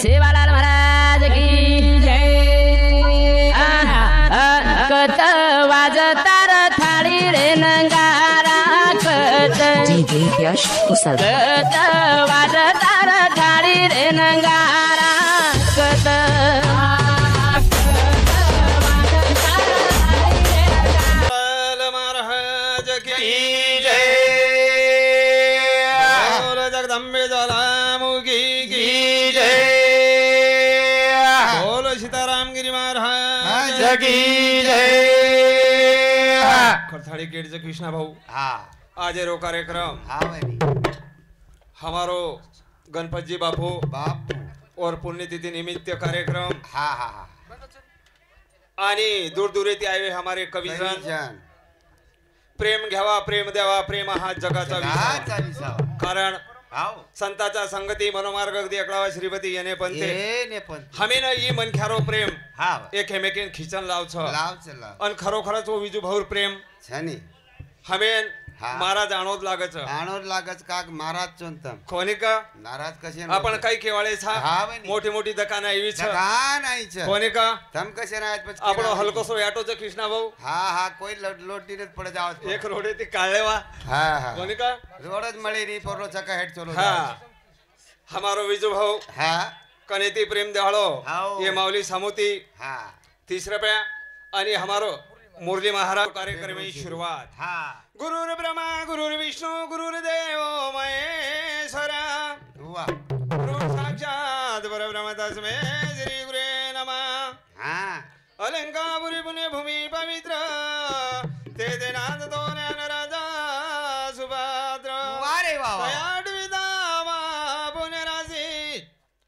सेवालाल महाराज की जय। कत वाजतार थाळी रे नंगारा कत कत वाजतार थाळी रे नंगारा कत महाराज की जय। जगदम्बे ज्वालामुखी की जय। बोलो सीताराम गिरी महाराज की जय। खरथाड़ी गेट से कृष्णा भाऊ आज रो कार्यक्रम हमारो गणपत जी बापू और पुण्यतिथि निमित्त कार्यक्रम आणि दूर दूर येथे आवे हमारे कविजन प्रेम घ्यावा प्रेम द्यावा प्रेम हा जगाचा विसावा कारण संताचा संगती मनोमार्ग अगदी अकळावा श्रीपती येणे पंते हमें न ये मन ख्यारो प्रेम एक हेमेकेन खिचन लावछ अन खरोखरच वो विजू भाऊर प्रेम छनी हमें महाराज आणोद लागच काक महाराज चोंतम कोणी का नाराज कसे आपण काही केवाळे मोठी मोठी दकान आईवी कोणी का तम कसे नाहीत आपण हलकोसो याटोच कृष्णा भाऊ कोई लोटीनेच पडे जाव एक रोडे ती काळलेवा कोणी का रोडच मळे री पोरो चका हेड चलो हमारो विजू भाऊ कनेती प्रेम देवाळो ये माऊली सामोती तीसरा पे आणि हमारो मुरली महाराज कार्यक्रम की शुरुआत गुरुर ब्रह्मा गुरुर विष्णु गुरुर देव महेश्वरा गुरु साक्षात परब्रह्म तस्मै श्री गुरे नमः अलंकापुरी पुण्य भूमि पवित्र ते नाथ तो ज्ञान राजा सुभद्र विदामा पुण्य राशि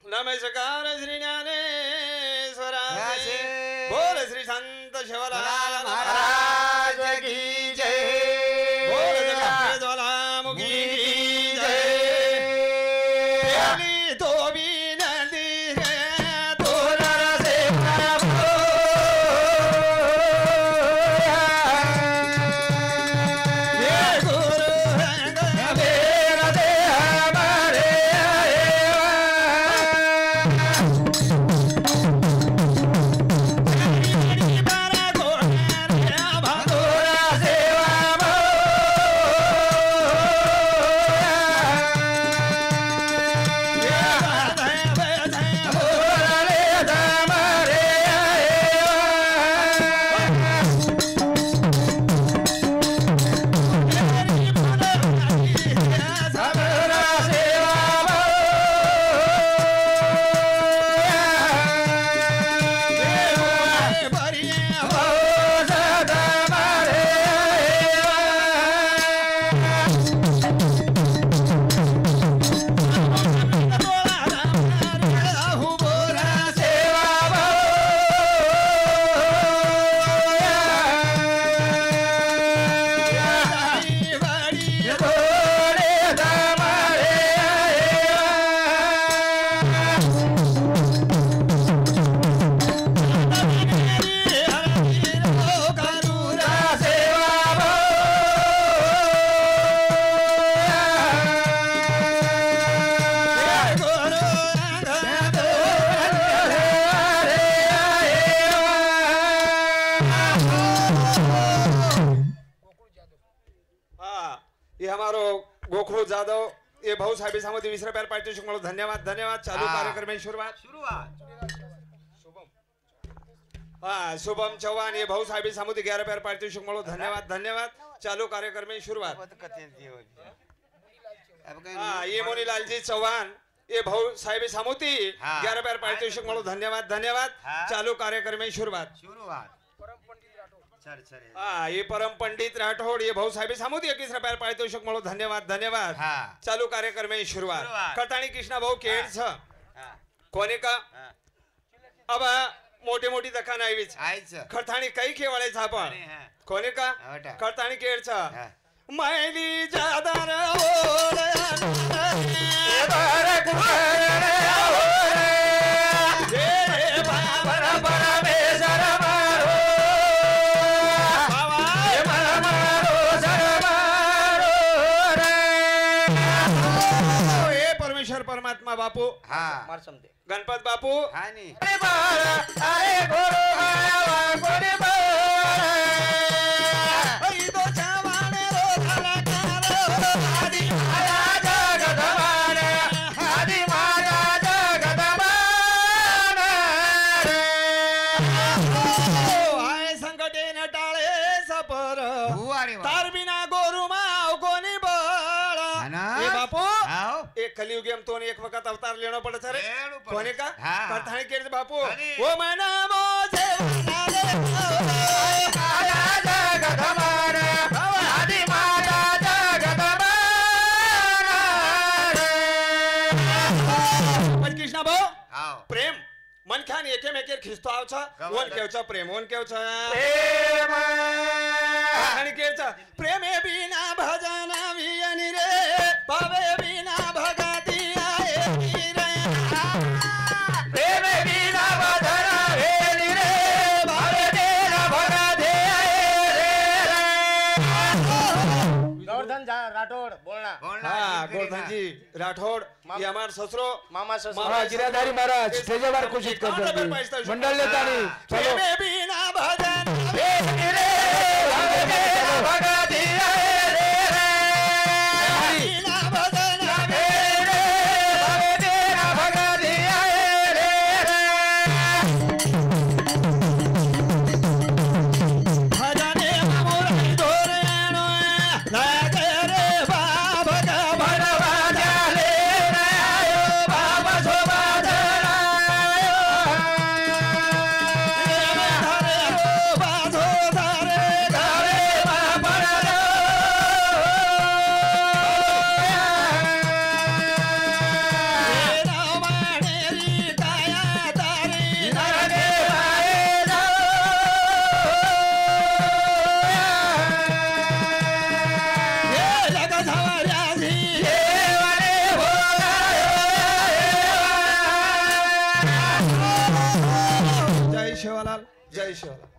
नमस्कार श्री ज्ञानेश्वरा बोल श्री संत शिवलाल महाराज की जय। बोल जगदम्बे ज्वालामुखी की जय। तो भी नदी है तो नर से प्रभु ये गुरु मेरा दे हमारे ये भाऊ साहेब सामोती 20 रुपये पारितोषिक मिळो धन्यवाद धन्यवाद। चालू कार्यक्रम में शुरुआत शुभम चौहान ये भाऊ साहेब सामोती 11 रुपये पारितोषिक मिळो धन्यवाद धन्यवाद। चालू कार्यक्रम में शुरुआत ये मोनीलाल जी चौहान ये भाऊ साहेब सामोती 11 रुपये पारितोषिक मिळो धन्यवाद धन्यवाद। चालू कार्यक्रम में शुरुआत ये परम पंडित राठौड़ ये भाऊ साहेब सामोती 21 रुपये पारितोषिक मिळो धन्यवाद धन्यवाद। चालू कार्यक्रम में शुरुआत खरताणी कृष्णा भाऊ केड कोणी का अब मोठी मोठी दखान आईच खरताणी काही खेवाळायचं आपण कोणी का खरताणी केड मैली जादर परमेश्वर परमात्मा महात्मा बापू हा मार समते गणपत बापू हा नी कलियुग एम तो एक वक्त अवतार लेना पड़ा सर लेनो पड़े। कोने का हाँ। कथाणी के बापू अरे। वो मना मोजे कृष्णा भाऊ आओ प्रेम मन खान एकेमेकेर खिचतो आव छ गमन ओन केव छ प्रेम ओन केव छ कहाणी केव छ प्रेमे बिना भजन वियनि रे पावे बिना भगति आए रे प्रेमे बिना भजन वियनि रे पावे बिना भगति आए रे गोवर्धन राठौड़ बोलना हाँ गोवर्धन जी राठौड़ ये हमार ससुरो मामा ससुर मामा गिराधारी महाराज स्टेजवर घोषित करतात मंडळ नेतानी चलो प्रेमे बिना भजन जय शिवलाल जय शिवलाल